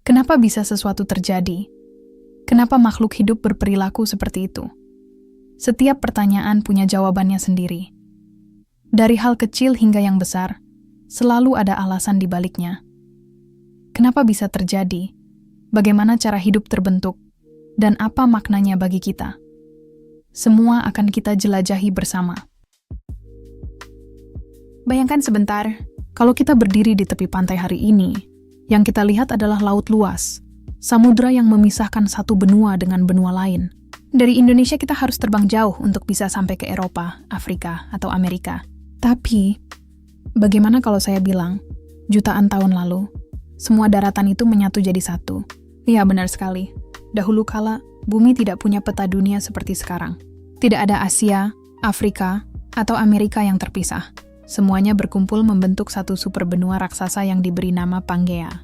Kenapa bisa sesuatu terjadi? Kenapa makhluk hidup berperilaku seperti itu? Setiap pertanyaan punya jawabannya sendiri. Dari hal kecil hingga yang besar, selalu ada alasan di baliknya. Kenapa bisa terjadi? Bagaimana cara hidup terbentuk? Dan apa maknanya bagi kita? Semua akan kita jelajahi bersama. Bayangkan sebentar, kalau kita berdiri di tepi pantai hari ini, yang kita lihat adalah laut luas, samudra yang memisahkan satu benua dengan benua lain. Dari Indonesia kita harus terbang jauh untuk bisa sampai ke Eropa, Afrika, atau Amerika. Tapi, bagaimana kalau saya bilang, jutaan tahun lalu, semua daratan itu menyatu jadi satu? Iya, benar sekali. Dahulu kala, bumi tidak punya peta dunia seperti sekarang. Tidak ada Asia, Afrika, atau Amerika yang terpisah. Semuanya berkumpul membentuk satu superbenua raksasa yang diberi nama Pangea.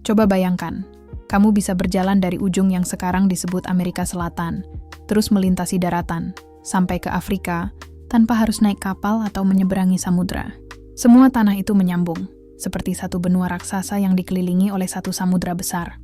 Coba bayangkan, kamu bisa berjalan dari ujung yang sekarang disebut Amerika Selatan, terus melintasi daratan, sampai ke Afrika, tanpa harus naik kapal atau menyeberangi samudra. Semua tanah itu menyambung, seperti satu benua raksasa yang dikelilingi oleh satu samudra besar.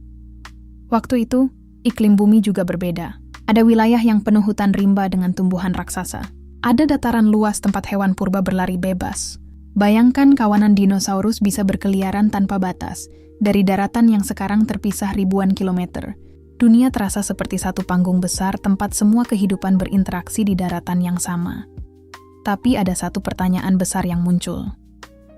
Waktu itu, iklim bumi juga berbeda. Ada wilayah yang penuh hutan rimba dengan tumbuhan raksasa. Ada dataran luas tempat hewan purba berlari bebas. Bayangkan kawanan dinosaurus bisa berkeliaran tanpa batas, dari daratan yang sekarang terpisah ribuan kilometer. Dunia terasa seperti satu panggung besar tempat semua kehidupan berinteraksi di daratan yang sama. Tapi ada satu pertanyaan besar yang muncul.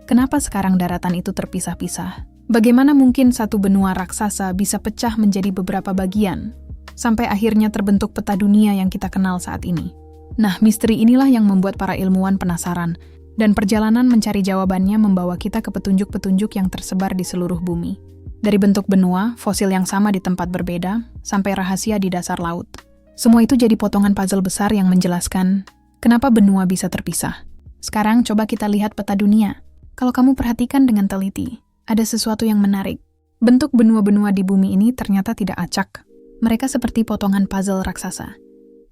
Kenapa sekarang daratan itu terpisah-pisah? Bagaimana mungkin satu benua raksasa bisa pecah menjadi beberapa bagian, sampai akhirnya terbentuk peta dunia yang kita kenal saat ini? Nah, misteri inilah yang membuat para ilmuwan penasaran, dan perjalanan mencari jawabannya membawa kita ke petunjuk-petunjuk yang tersebar di seluruh bumi. Dari bentuk benua, fosil yang sama di tempat berbeda, sampai rahasia di dasar laut. Semua itu jadi potongan puzzle besar yang menjelaskan kenapa benua bisa terpisah. Sekarang coba kita lihat peta dunia. Kalau kamu perhatikan dengan teliti, ada sesuatu yang menarik. Bentuk benua-benua di bumi ini ternyata tidak acak. Mereka seperti potongan puzzle raksasa.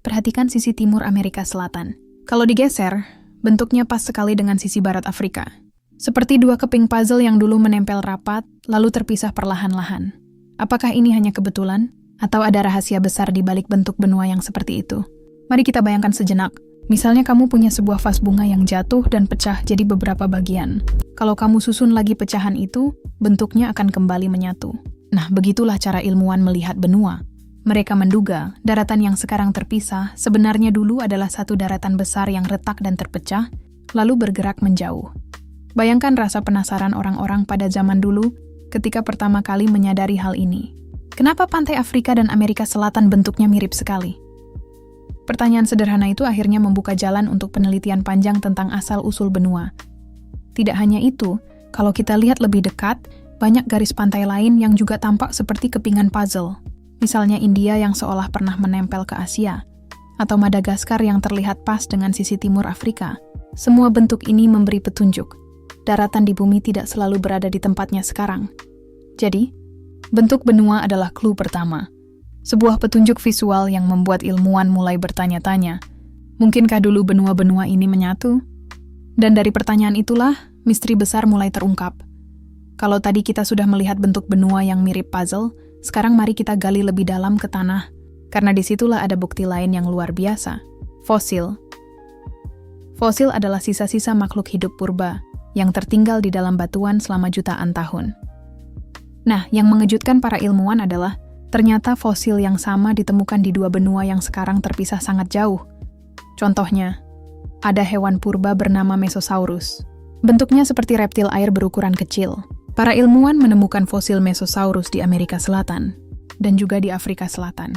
Perhatikan sisi timur Amerika Selatan. Kalau digeser, bentuknya pas sekali dengan sisi barat Afrika. Seperti dua keping puzzle yang dulu menempel rapat, lalu terpisah perlahan-lahan. Apakah ini hanya kebetulan? Atau ada rahasia besar di balik bentuk benua yang seperti itu? Mari kita bayangkan sejenak. Misalnya kamu punya sebuah vas bunga yang jatuh dan pecah jadi beberapa bagian. Kalau kamu susun lagi pecahan itu, bentuknya akan kembali menyatu. Nah, begitulah cara ilmuwan melihat benua. Mereka menduga daratan yang sekarang terpisah sebenarnya dulu adalah satu daratan besar yang retak dan terpecah, lalu bergerak menjauh. Bayangkan rasa penasaran orang-orang pada zaman dulu ketika pertama kali menyadari hal ini. Kenapa pantai Afrika dan Amerika Selatan bentuknya mirip sekali? Pertanyaan sederhana itu akhirnya membuka jalan untuk penelitian panjang tentang asal-usul benua. Tidak hanya itu, kalau kita lihat lebih dekat, banyak garis pantai lain yang juga tampak seperti kepingan puzzle. Misalnya India yang seolah pernah menempel ke Asia, atau Madagaskar yang terlihat pas dengan sisi timur Afrika. Semua bentuk ini memberi petunjuk. Daratan di bumi tidak selalu berada di tempatnya sekarang. Jadi, bentuk benua adalah clue pertama. Sebuah petunjuk visual yang membuat ilmuwan mulai bertanya-tanya, mungkinkah dulu benua-benua ini menyatu? Dan dari pertanyaan itulah, misteri besar mulai terungkap. Kalau tadi kita sudah melihat bentuk benua yang mirip puzzle, sekarang mari kita gali lebih dalam ke tanah, karena disitulah ada bukti lain yang luar biasa. Fosil. Fosil adalah sisa-sisa makhluk hidup purba yang tertinggal di dalam batuan selama jutaan tahun. Nah, yang mengejutkan para ilmuwan adalah ternyata fosil yang sama ditemukan di dua benua yang sekarang terpisah sangat jauh. Contohnya, ada hewan purba bernama Mesosaurus. Bentuknya seperti reptil air berukuran kecil. Para ilmuwan menemukan fosil Mesosaurus di Amerika Selatan dan juga di Afrika Selatan.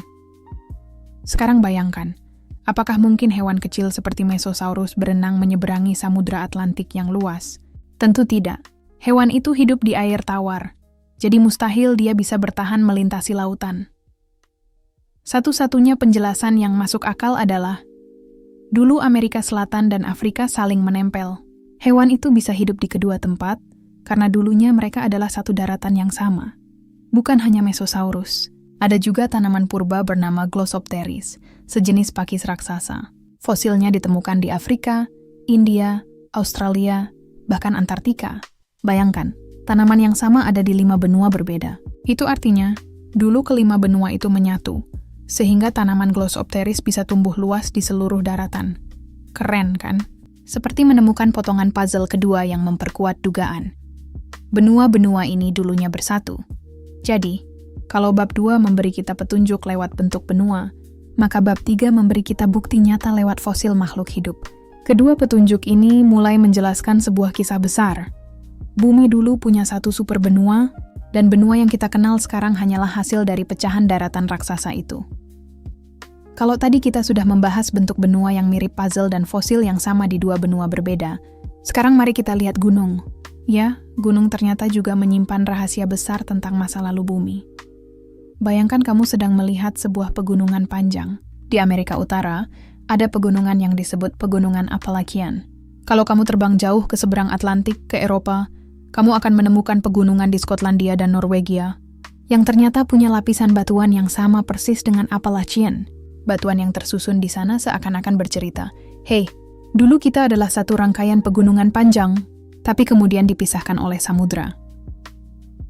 Sekarang bayangkan, apakah mungkin hewan kecil seperti Mesosaurus berenang menyeberangi samudra Atlantik yang luas? Tentu tidak. Hewan itu hidup di air tawar, jadi mustahil dia bisa bertahan melintasi lautan. Satu-satunya penjelasan yang masuk akal adalah, dulu Amerika Selatan dan Afrika saling menempel. Hewan itu bisa hidup di kedua tempat, karena dulunya mereka adalah satu daratan yang sama. Bukan hanya Mesosaurus, ada juga tanaman purba bernama Glossopteris, sejenis pakis raksasa. Fosilnya ditemukan di Afrika, India, Australia, bahkan Antartika. Bayangkan, Tanaman yang sama ada di 5 benua berbeda. Itu artinya, dulu kelima benua itu menyatu, sehingga tanaman Glossopteris bisa tumbuh luas di seluruh daratan. Keren, kan? Seperti menemukan potongan puzzle kedua yang memperkuat dugaan. Benua-benua ini dulunya bersatu. Jadi, kalau bab 2 memberi kita petunjuk lewat bentuk benua, maka bab 3 memberi kita bukti nyata lewat fosil makhluk hidup. Kedua petunjuk ini mulai menjelaskan sebuah kisah besar. Bumi dulu punya satu super benua, dan benua yang kita kenal sekarang hanyalah hasil dari pecahan daratan raksasa itu. Kalau tadi kita sudah membahas bentuk benua yang mirip puzzle dan fosil yang sama di 2 benua berbeda, sekarang mari kita lihat gunung. Ya, gunung ternyata juga menyimpan rahasia besar tentang masa lalu bumi. Bayangkan kamu sedang melihat sebuah pegunungan panjang. Di Amerika Utara, ada pegunungan yang disebut Pegunungan Appalachian. Kalau kamu terbang jauh ke seberang Atlantik, ke Eropa, kamu akan menemukan pegunungan di Skotlandia dan Norwegia, yang ternyata punya lapisan batuan yang sama persis dengan Appalachian. Batuan yang tersusun di sana seakan-akan bercerita, "Hei, dulu kita adalah satu rangkaian pegunungan panjang, tapi kemudian dipisahkan oleh samudra."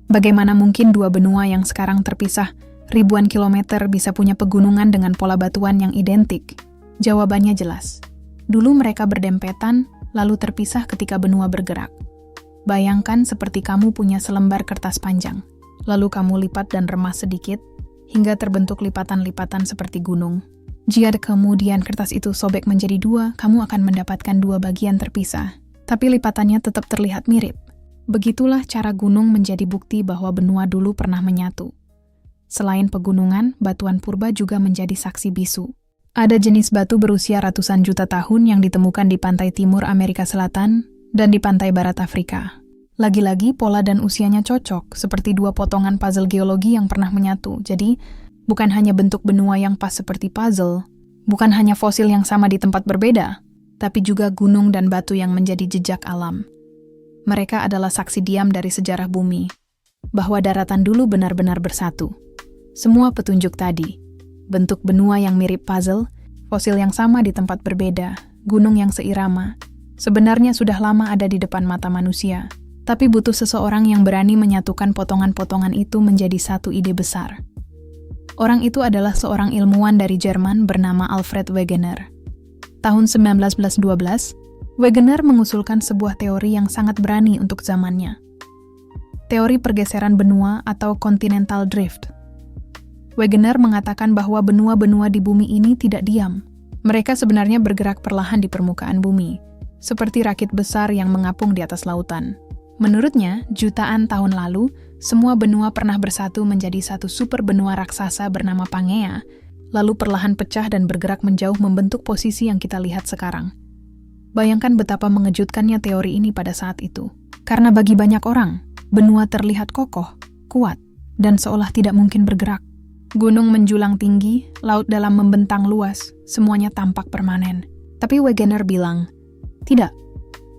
Bagaimana mungkin 2 benua yang sekarang terpisah ribuan kilometer bisa punya pegunungan dengan pola batuan yang identik? Jawabannya jelas. Dulu mereka berdempetan, lalu terpisah ketika benua bergerak. Bayangkan seperti kamu punya selembar kertas panjang, lalu kamu lipat dan remas sedikit, hingga terbentuk lipatan-lipatan seperti gunung. Jika kemudian kertas itu sobek menjadi 2, kamu akan mendapatkan 2 bagian terpisah, tapi lipatannya tetap terlihat mirip. Begitulah cara gunung menjadi bukti bahwa benua dulu pernah menyatu. Selain pegunungan, batuan purba juga menjadi saksi bisu. Ada jenis batu berusia ratusan juta tahun yang ditemukan di pantai timur Amerika Selatan dan di pantai barat Afrika. Lagi-lagi pola dan usianya cocok, seperti 2 potongan puzzle geologi yang pernah menyatu. Jadi, bukan hanya bentuk benua yang pas seperti puzzle, bukan hanya fosil yang sama di tempat berbeda, tapi juga gunung dan batu yang menjadi jejak alam. Mereka adalah saksi diam dari sejarah bumi, bahwa daratan dulu benar-benar bersatu. Semua petunjuk tadi, bentuk benua yang mirip puzzle, fosil yang sama di tempat berbeda, gunung yang seirama, sebenarnya sudah lama ada di depan mata manusia. Tapi butuh seseorang yang berani menyatukan potongan-potongan itu menjadi satu ide besar. Orang itu adalah seorang ilmuwan dari Jerman bernama Alfred Wegener. Tahun 1912, Wegener mengusulkan sebuah teori yang sangat berani untuk zamannya. Teori pergeseran benua atau continental drift. Wegener mengatakan bahwa benua-benua di bumi ini tidak diam. Mereka sebenarnya bergerak perlahan di permukaan bumi, seperti rakit besar yang mengapung di atas lautan. Menurutnya, jutaan tahun lalu, semua benua pernah bersatu menjadi satu super benua raksasa bernama Pangea, lalu perlahan pecah dan bergerak menjauh membentuk posisi yang kita lihat sekarang. Bayangkan betapa mengejutkannya teori ini pada saat itu. Karena bagi banyak orang, benua terlihat kokoh, kuat, dan seolah tidak mungkin bergerak. Gunung menjulang tinggi, laut dalam membentang luas, semuanya tampak permanen. Tapi Wegener bilang, tidak,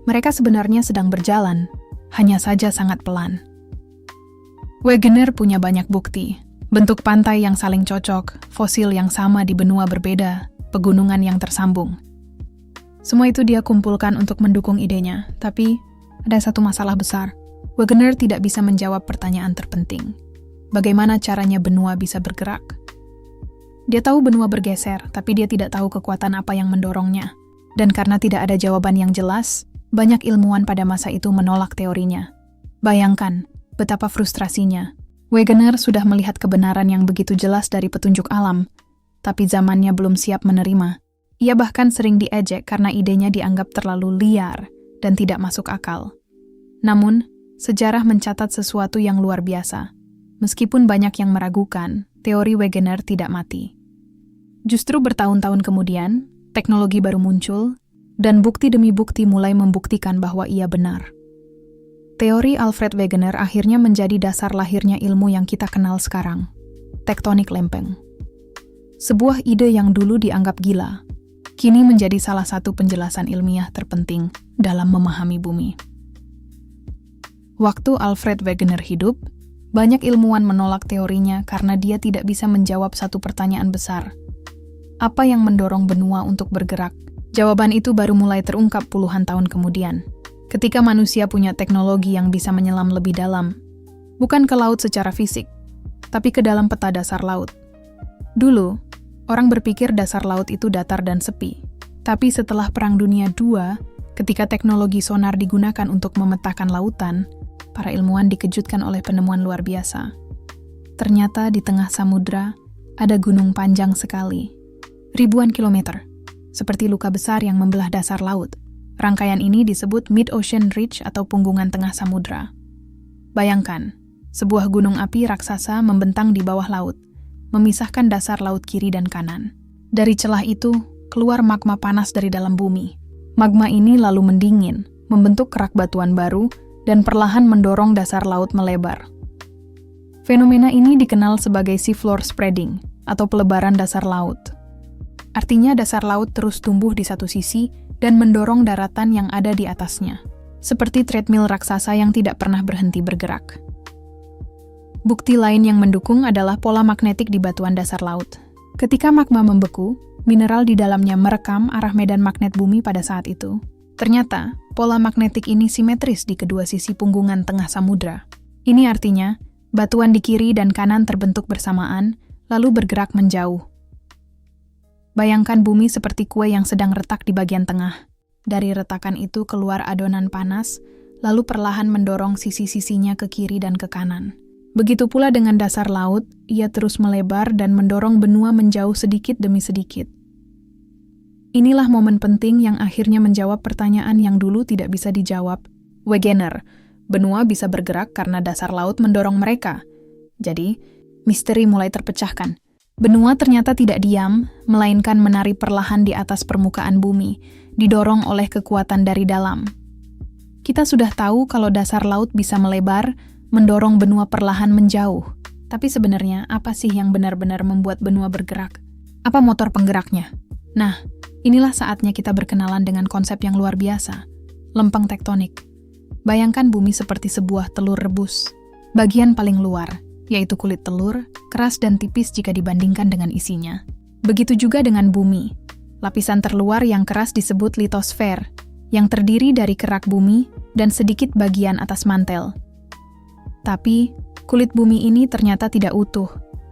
mereka sebenarnya sedang berjalan, hanya saja sangat pelan. Wegener punya banyak bukti, bentuk pantai yang saling cocok, fosil yang sama di benua berbeda, pegunungan yang tersambung. Semua itu dia kumpulkan untuk mendukung idenya, tapi ada satu masalah besar. Wegener tidak bisa menjawab pertanyaan terpenting. Bagaimana caranya benua bisa bergerak? Dia tahu benua bergeser, tapi dia tidak tahu kekuatan apa yang mendorongnya. Dan karena tidak ada jawaban yang jelas, banyak ilmuwan pada masa itu menolak teorinya. Bayangkan betapa frustrasinya. Wegener sudah melihat kebenaran yang begitu jelas dari petunjuk alam, tapi zamannya belum siap menerima. Ia bahkan sering diejek karena idenya dianggap terlalu liar dan tidak masuk akal. Namun, sejarah mencatat sesuatu yang luar biasa. Meskipun banyak yang meragukan, teori Wegener tidak mati. Justru bertahun-tahun kemudian, teknologi baru muncul, dan bukti demi bukti mulai membuktikan bahwa ia benar. Teori Alfred Wegener akhirnya menjadi dasar lahirnya ilmu yang kita kenal sekarang, tektonik lempeng. Sebuah ide yang dulu dianggap gila, kini menjadi salah satu penjelasan ilmiah terpenting dalam memahami bumi. Waktu Alfred Wegener hidup, banyak ilmuwan menolak teorinya karena dia tidak bisa menjawab satu pertanyaan besar. Apa yang mendorong benua untuk bergerak? Jawaban itu baru mulai terungkap puluhan tahun kemudian. Ketika manusia punya teknologi yang bisa menyelam lebih dalam, bukan ke laut secara fisik, tapi ke dalam peta dasar laut. Dulu, orang berpikir dasar laut itu datar dan sepi. Tapi setelah Perang Dunia II, ketika teknologi sonar digunakan untuk memetakan lautan, para ilmuwan dikejutkan oleh penemuan luar biasa. Ternyata di tengah samudra ada gunung panjang sekali, ribuan kilometer, seperti luka besar yang membelah dasar laut. Rangkaian ini disebut Mid-Ocean Ridge atau punggungan tengah samudra. Bayangkan, sebuah gunung api raksasa membentang di bawah laut, memisahkan dasar laut kiri dan kanan. Dari celah itu, keluar magma panas dari dalam bumi. Magma ini lalu mendingin, membentuk kerak batuan baru, dan perlahan mendorong dasar laut melebar. Fenomena ini dikenal sebagai seafloor spreading, atau pelebaran dasar laut. Artinya dasar laut terus tumbuh di satu sisi dan mendorong daratan yang ada di atasnya, seperti treadmill raksasa yang tidak pernah berhenti bergerak. Bukti lain yang mendukung adalah pola magnetik di batuan dasar laut. Ketika magma membeku, mineral di dalamnya merekam arah medan magnet bumi pada saat itu. Ternyata, pola magnetik ini simetris di kedua sisi punggungan tengah samudra. Ini artinya, batuan di kiri dan kanan terbentuk bersamaan, lalu bergerak menjauh. Bayangkan bumi seperti kue yang sedang retak di bagian tengah. Dari retakan itu keluar adonan panas, lalu perlahan mendorong sisi-sisinya ke kiri dan ke kanan. Begitu pula dengan dasar laut, ia terus melebar dan mendorong benua menjauh sedikit demi sedikit. Inilah momen penting yang akhirnya menjawab pertanyaan yang dulu tidak bisa dijawab. Wegener, benua bisa bergerak karena dasar laut mendorong mereka. Jadi, misteri mulai terpecahkan. Benua ternyata tidak diam, melainkan menari perlahan di atas permukaan bumi, didorong oleh kekuatan dari dalam. Kita sudah tahu kalau dasar laut bisa melebar, mendorong benua perlahan menjauh. Tapi sebenarnya apa sih yang benar-benar membuat benua bergerak? Apa motor penggeraknya? Nah, inilah saatnya kita berkenalan dengan konsep yang luar biasa, lempeng tektonik. Bayangkan bumi seperti sebuah telur rebus. Bagian paling luar, yaitu kulit telur, keras dan tipis jika dibandingkan dengan isinya. Begitu juga dengan bumi. Lapisan terluar yang keras disebut litosfer, yang terdiri dari kerak bumi dan sedikit bagian atas mantel. Tapi, kulit bumi ini ternyata tidak utuh.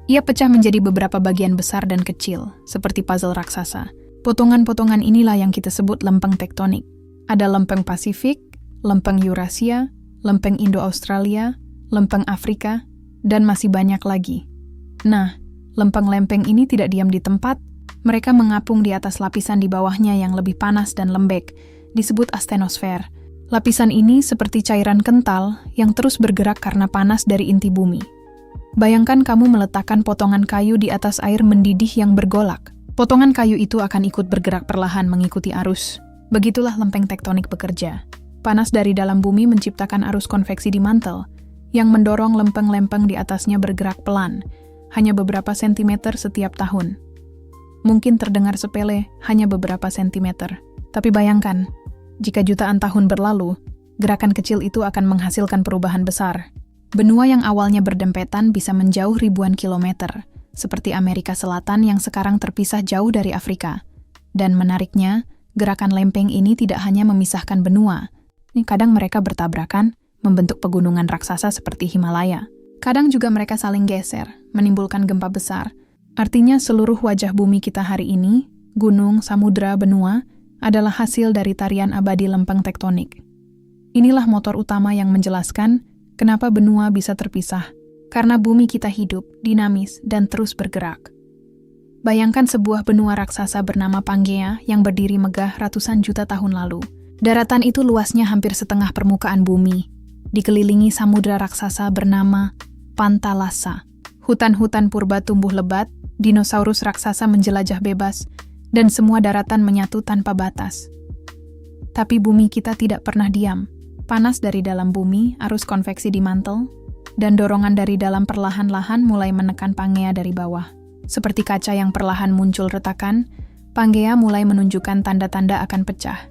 Ia pecah menjadi beberapa bagian besar dan kecil, seperti puzzle raksasa. Potongan-potongan inilah yang kita sebut lempeng tektonik. Ada lempeng Pasifik, lempeng Eurasia, lempeng Indo-Australia, lempeng Afrika, dan masih banyak lagi. Nah, lempeng-lempeng ini tidak diam di tempat, mereka mengapung di atas lapisan di bawahnya yang lebih panas dan lembek, disebut astenosfer. Lapisan ini seperti cairan kental yang terus bergerak karena panas dari inti bumi. Bayangkan kamu meletakkan potongan kayu di atas air mendidih yang bergolak. Potongan kayu itu akan ikut bergerak perlahan mengikuti arus. Begitulah lempeng tektonik bekerja. Panas dari dalam bumi menciptakan arus konveksi di mantel, yang mendorong lempeng-lempeng di atasnya bergerak pelan, hanya beberapa sentimeter setiap tahun. Mungkin terdengar sepele, hanya beberapa sentimeter. Tapi bayangkan, jika jutaan tahun berlalu, gerakan kecil itu akan menghasilkan perubahan besar. Benua yang awalnya berdempetan bisa menjauh ribuan kilometer, seperti Amerika Selatan yang sekarang terpisah jauh dari Afrika. Dan menariknya, gerakan lempeng ini tidak hanya memisahkan benua. Kadang mereka bertabrakan, membentuk pegunungan raksasa seperti Himalaya. Kadang juga mereka saling geser, menimbulkan gempa besar. Artinya seluruh wajah bumi kita hari ini, gunung, samudra, benua, adalah hasil dari tarian abadi lempeng tektonik. Inilah motor utama yang menjelaskan kenapa benua bisa terpisah. Karena bumi kita hidup, dinamis, dan terus bergerak. Bayangkan sebuah benua raksasa bernama Pangea yang berdiri megah ratusan juta tahun lalu. Daratan itu luasnya hampir setengah permukaan bumi, dikelilingi samudra raksasa bernama Pantalasa. Hutan-hutan purba tumbuh lebat, dinosaurus raksasa menjelajah bebas, dan semua daratan menyatu tanpa batas. Tapi bumi kita tidak pernah diam. Panas dari dalam bumi, arus konveksi di mantel, dan dorongan dari dalam perlahan-lahan mulai menekan Pangea dari bawah. Seperti kaca yang perlahan muncul retakan, Pangea mulai menunjukkan tanda-tanda akan pecah.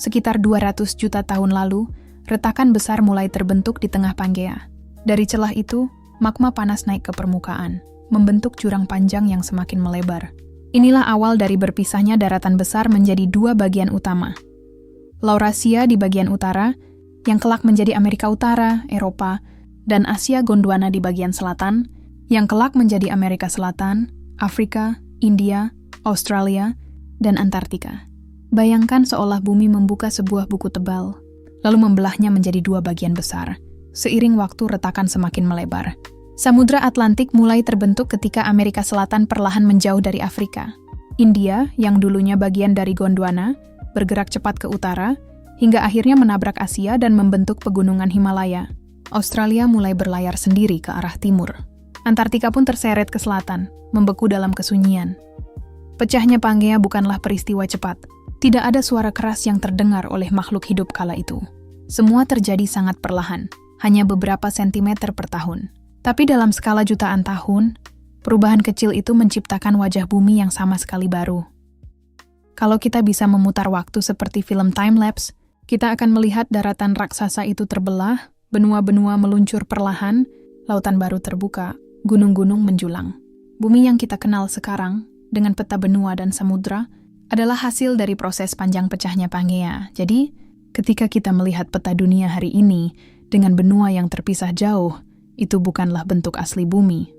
Sekitar 200 juta tahun lalu, retakan besar mulai terbentuk di tengah Pangea. Dari celah itu, magma panas naik ke permukaan, membentuk jurang panjang yang semakin melebar. Inilah awal dari berpisahnya daratan besar menjadi dua bagian utama. Laurasia di bagian utara, yang kelak menjadi Amerika Utara, Eropa, dan Asia Gondwana di bagian selatan, yang kelak menjadi Amerika Selatan, Afrika, India, Australia, dan Antartika. Bayangkan seolah bumi membuka sebuah buku tebal, lalu membelahnya menjadi dua bagian besar. Seiring waktu retakan semakin melebar. Samudra Atlantik mulai terbentuk ketika Amerika Selatan perlahan menjauh dari Afrika. India, yang dulunya bagian dari Gondwana, bergerak cepat ke utara, hingga akhirnya menabrak Asia dan membentuk pegunungan Himalaya. Australia mulai berlayar sendiri ke arah timur. Antartika pun terseret ke selatan, membeku dalam kesunyian. Pecahnya Pangea bukanlah peristiwa cepat. Tidak ada suara keras yang terdengar oleh makhluk hidup kala itu. Semua terjadi sangat perlahan, hanya beberapa sentimeter per tahun. Tapi dalam skala jutaan tahun, perubahan kecil itu menciptakan wajah bumi yang sama sekali baru. Kalau kita bisa memutar waktu seperti film time-lapse, kita akan melihat daratan raksasa itu terbelah, benua-benua meluncur perlahan, lautan baru terbuka, gunung-gunung menjulang. Bumi yang kita kenal sekarang, dengan peta benua dan samudra, adalah hasil dari proses panjang pecahnya Pangea. Jadi, ketika kita melihat peta dunia hari ini dengan benua yang terpisah jauh, itu bukanlah bentuk asli bumi.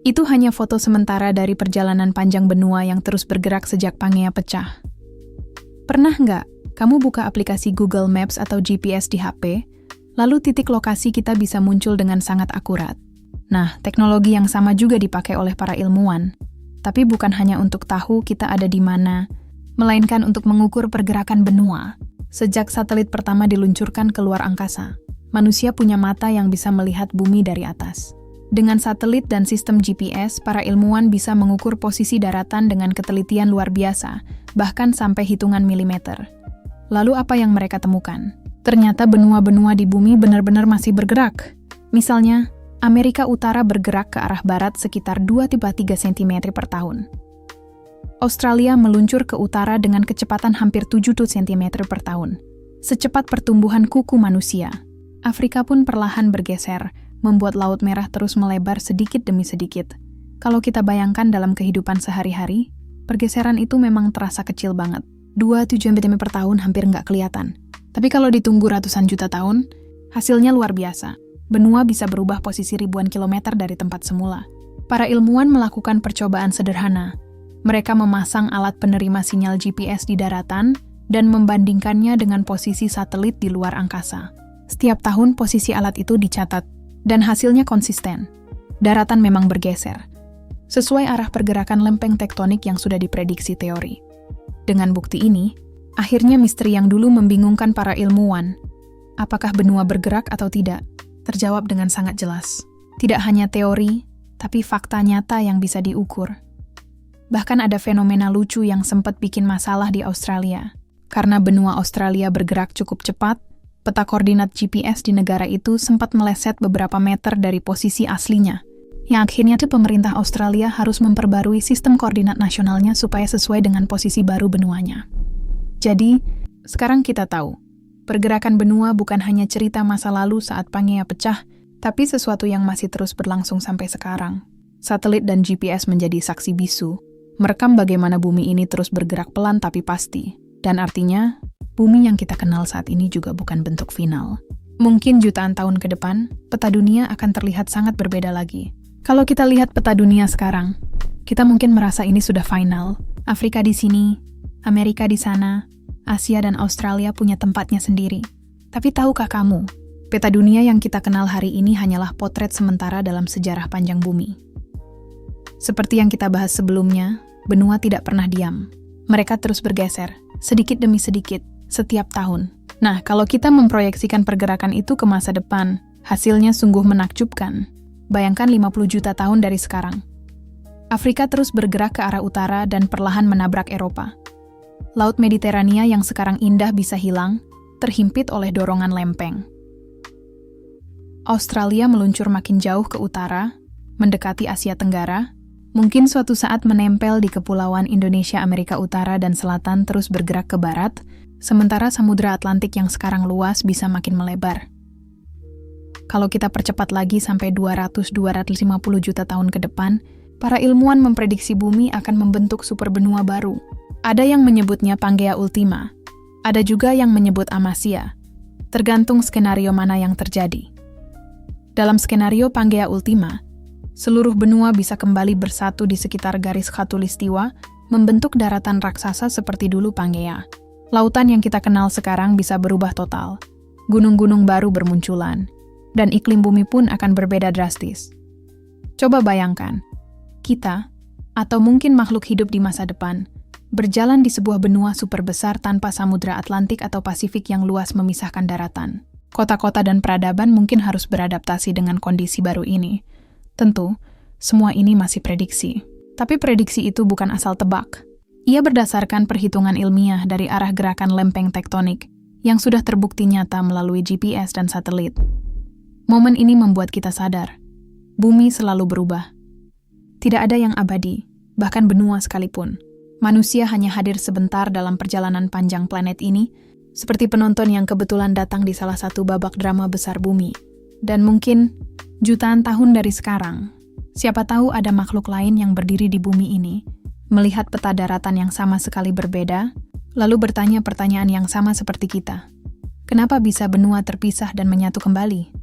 Itu hanya foto sementara dari perjalanan panjang benua yang terus bergerak sejak Pangea pecah. Pernah nggak kamu buka aplikasi Google Maps atau GPS di HP, lalu titik lokasi kita bisa muncul dengan sangat akurat? Nah, teknologi yang sama juga dipakai oleh para ilmuwan. Tapi bukan hanya untuk tahu kita ada di mana, melainkan untuk mengukur pergerakan benua. Sejak satelit pertama diluncurkan ke luar angkasa, manusia punya mata yang bisa melihat bumi dari atas. Dengan satelit dan sistem GPS, para ilmuwan bisa mengukur posisi daratan dengan ketelitian luar biasa, bahkan sampai hitungan milimeter. Lalu apa yang mereka temukan? Ternyata benua-benua di bumi benar-benar masih bergerak. Misalnya, Amerika Utara bergerak ke arah barat sekitar 2-3 cm per tahun. Australia meluncur ke utara dengan kecepatan hampir 7 cm per tahun. Secepat pertumbuhan kuku manusia. Afrika pun perlahan bergeser, membuat Laut Merah terus melebar sedikit demi sedikit. Kalau kita bayangkan dalam kehidupan sehari-hari, pergeseran itu memang terasa kecil banget. 2-7 cm per tahun hampir nggak kelihatan. Tapi kalau ditunggu ratusan juta tahun, hasilnya luar biasa. Benua bisa berubah posisi ribuan kilometer dari tempat semula. Para ilmuwan melakukan percobaan sederhana. Mereka memasang alat penerima sinyal GPS di daratan dan membandingkannya dengan posisi satelit di luar angkasa. Setiap tahun posisi alat itu dicatat, dan hasilnya konsisten. Daratan memang bergeser, sesuai arah pergerakan lempeng tektonik yang sudah diprediksi teori. Dengan bukti ini, akhirnya misteri yang dulu membingungkan para ilmuwan, apakah benua bergerak atau tidak, terjawab dengan sangat jelas. Tidak hanya teori, tapi fakta nyata yang bisa diukur. Bahkan ada fenomena lucu yang sempat bikin masalah di Australia. Karena benua Australia bergerak cukup cepat, peta koordinat GPS di negara itu sempat meleset beberapa meter dari posisi aslinya. Yang akhirnya pemerintah Australia harus memperbarui sistem koordinat nasionalnya supaya sesuai dengan posisi baru benuanya. Jadi, sekarang kita tahu, pergerakan benua bukan hanya cerita masa lalu saat Pangea pecah, tapi sesuatu yang masih terus berlangsung sampai sekarang. Satelit dan GPS menjadi saksi bisu, merekam bagaimana bumi ini terus bergerak pelan tapi pasti. Dan artinya, bumi yang kita kenal saat ini juga bukan bentuk final. Mungkin jutaan tahun ke depan, peta dunia akan terlihat sangat berbeda lagi. Kalau kita lihat peta dunia sekarang, kita mungkin merasa ini sudah final. Afrika di sini, Amerika di sana, Asia dan Australia punya tempatnya sendiri. Tapi tahukah kamu, peta dunia yang kita kenal hari ini hanyalah potret sementara dalam sejarah panjang bumi. Seperti yang kita bahas sebelumnya, benua tidak pernah diam. Mereka terus bergeser, sedikit demi sedikit, setiap tahun. Nah, kalau kita memproyeksikan pergerakan itu ke masa depan, hasilnya sungguh menakjubkan. Bayangkan 50 juta tahun dari sekarang. Afrika terus bergerak ke arah utara dan perlahan menabrak Eropa. Laut Mediterania yang sekarang indah bisa hilang, terhimpit oleh dorongan lempeng. Australia meluncur makin jauh ke utara, mendekati Asia Tenggara, mungkin suatu saat menempel di kepulauan Indonesia, Amerika Utara dan Selatan terus bergerak ke barat, sementara Samudra Atlantik yang sekarang luas bisa makin melebar. Kalau kita percepat lagi sampai 200-250 juta tahun ke depan, para ilmuwan memprediksi bumi akan membentuk superbenua baru. Ada yang menyebutnya Pangea Ultima, Ada juga yang menyebut amasia, tergantung skenario mana yang terjadi. Dalam skenario Pangea Ultima, seluruh benua bisa kembali bersatu di sekitar garis khatulistiwa, membentuk daratan raksasa seperti dulu Pangea. Lautan yang kita kenal sekarang bisa berubah total, gunung-gunung baru bermunculan, dan iklim bumi pun akan berbeda drastis. Coba bayangkan, kita, atau mungkin makhluk hidup di masa depan, berjalan di sebuah benua super besar tanpa samudra Atlantik atau Pasifik yang luas memisahkan daratan. Kota-kota dan peradaban mungkin harus beradaptasi dengan kondisi baru ini. Tentu, semua ini masih prediksi. Tapi prediksi itu bukan asal tebak. Ia berdasarkan perhitungan ilmiah dari arah gerakan lempeng tektonik yang sudah terbukti nyata melalui GPS dan satelit. Momen ini membuat kita sadar, bumi selalu berubah. Tidak ada yang abadi, bahkan benua sekalipun. Manusia hanya hadir sebentar dalam perjalanan panjang planet ini, seperti penonton yang kebetulan datang di salah satu babak drama besar bumi. Dan mungkin jutaan tahun dari sekarang, siapa tahu ada makhluk lain yang berdiri di bumi ini, melihat peta daratan yang sama sekali berbeda, lalu bertanya pertanyaan yang sama seperti kita. Kenapa bisa benua terpisah dan menyatu kembali?